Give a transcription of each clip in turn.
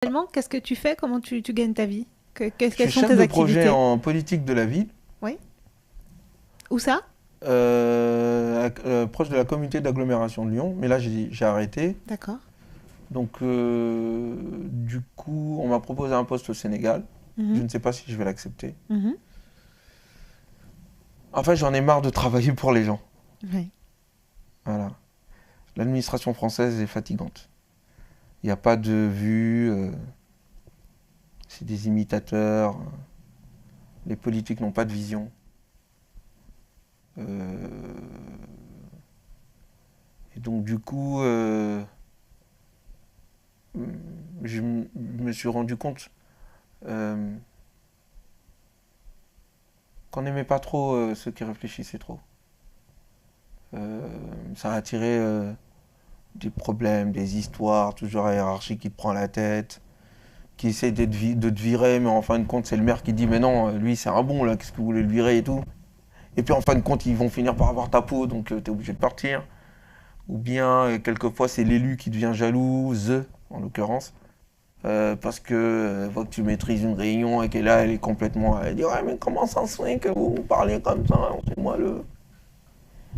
Actuellement, qu'est-ce que tu fais? Comment tu gagnes ta vie? Je Quelles suis sont chef tes de projet activités? en politique de la ville, Oui. Où ça? proche de la communauté d'agglomération de Lyon, mais là j'ai arrêté. D'accord. Donc du coup, on m'a proposé un poste au Sénégal. Je Mhm. ne sais pas si je vais l'accepter. Mhm. En fait, j'en ai marre de travailler pour les gens. Oui. Voilà. L'administration française est fatigante. Il n'y a pas de vue, c'est des imitateurs, les politiques n'ont pas de vision. Euh, et donc du coup, je me suis rendu compte euh, qu'on n'aimait pas trop ceux qui réfléchissaient trop. Euh, Ça a attiré des problèmes, des histoires, toujours la hiérarchie qui te prend la tête, qui essaie de te virer, mais en fin de compte, c'est le maire qui dit mais non, lui c'est un bon là, qu'est-ce que vous voulez le virer et tout. Et puis en fin de compte, ils vont finir par avoir ta peau, donc t'es obligé de partir. Ou bien, quelquefois, c'est l'élu qui devient jalouse, en l'occurrence, parce que voit que tu maîtrises une réunion et qu'elle là, elle est complètement. Elle dit ouais, mais comment ça se fait que vous parlez comme ça?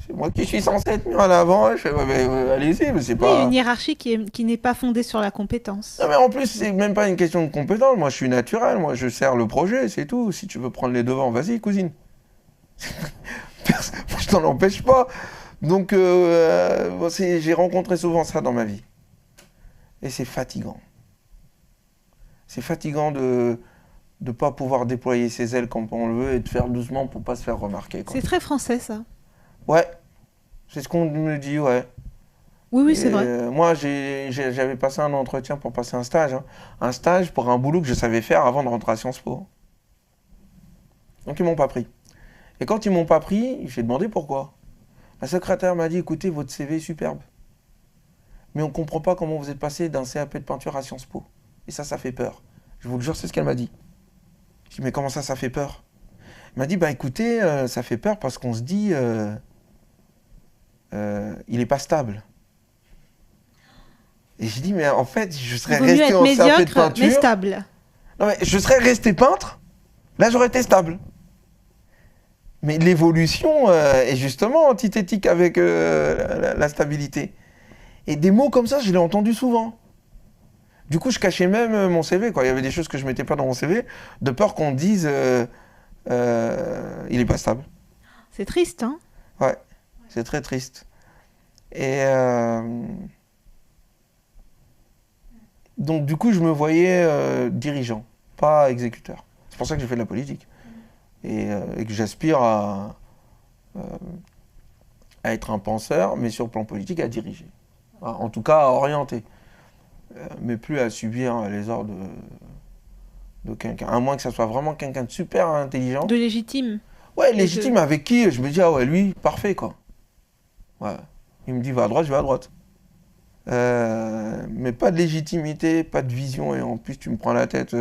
C'est moi qui suis censé être mis en avant. Je fais ouais, mais, allez-y, mais c'est Oui, une pas. hiérarchie qui n'est pas fondée sur la Non, compétence. mais en plus, c'est même pas une question de compétence. Moi, je suis naturel. Moi, je sers le projet, c'est tout. Si tu veux prendre les devants, vas-y, cousine. Je t'en empêche pas. Donc, j'ai rencontré souvent ça dans ma vie. Et c'est fatigant. C'est fatigant de ne pas pouvoir déployer ses ailes comme on le veut et de faire doucement pour pas se faire remarquer, quoi. C'est très français, ça. Ouais, c'est ce qu'on me dit, ouais. Oui, oui, Et c'est vrai. moi, j'avais passé un entretien pour passer un stage, hein. Un stage pour un boulot que je savais faire avant de rentrer à Sciences Po. Donc ils m'ont pas pris. Et quand ils m'ont pas pris, j'ai demandé pourquoi. La secrétaire m'a dit, écoutez, votre CV est superbe. Mais on comprend pas comment vous êtes passé d'un CAP de peinture à Sciences Po. Et ça fait peur. Je vous le jure, c'est ce qu'elle m'a dit. Je dis, mais comment ça fait peur? Elle m'a dit, bah écoutez, ça fait peur parce qu'on se dit, il est pas stable. Et j'ai dit, mais en fait, je Il serais vaut mieux resté être en CAP de médiocre, mais peinture. stable. Non, mais je serais resté peintre, là j'aurais été stable. Mais l'évolution est justement antithétique avec la stabilité. Et des mots comme ça, je l'ai entendu souvent. Du coup, je cachais même mon CV, quoi. Il y avait des choses que je mettais pas dans mon CV, de peur qu'on dise, il est pas stable. C'est triste, hein? Ouais, c'est très triste. Et donc, du coup, je me voyais dirigeant, pas exécuteur. C'est pour ça que j'ai fait de la politique. Et que j'aspire à être un penseur, mais sur le plan politique, à diriger. En tout cas, à orienter. Mais plus à subir les ordres de quelqu'un. À moins que ça soit vraiment quelqu'un de super De intelligent. légitime. Ouais, Et de... légitime, avec qui je me dis, ah ouais, lui, parfait, quoi. Ouais. Il me dit, va à droite, je vais à droite. Mais pas de légitimité, pas de vision, et en plus, tu me prends la tête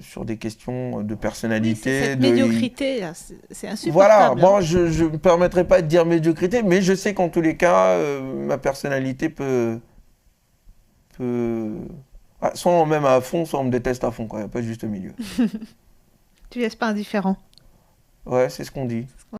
sur des questions de Oui, c'est personnalité, cette de. médiocrité, là, c'est Voilà, insupportable, hein? bon, je ne me permettrai pas de dire médiocrité, mais je sais qu'en tous les cas, ma personnalité peut. Ah, soit on m'aime à fond, soit on me déteste à fond, quoi. Il n'y a pas de juste milieu. Tu laisses pas indifférent. Ouais, c'est ce qu'on dit.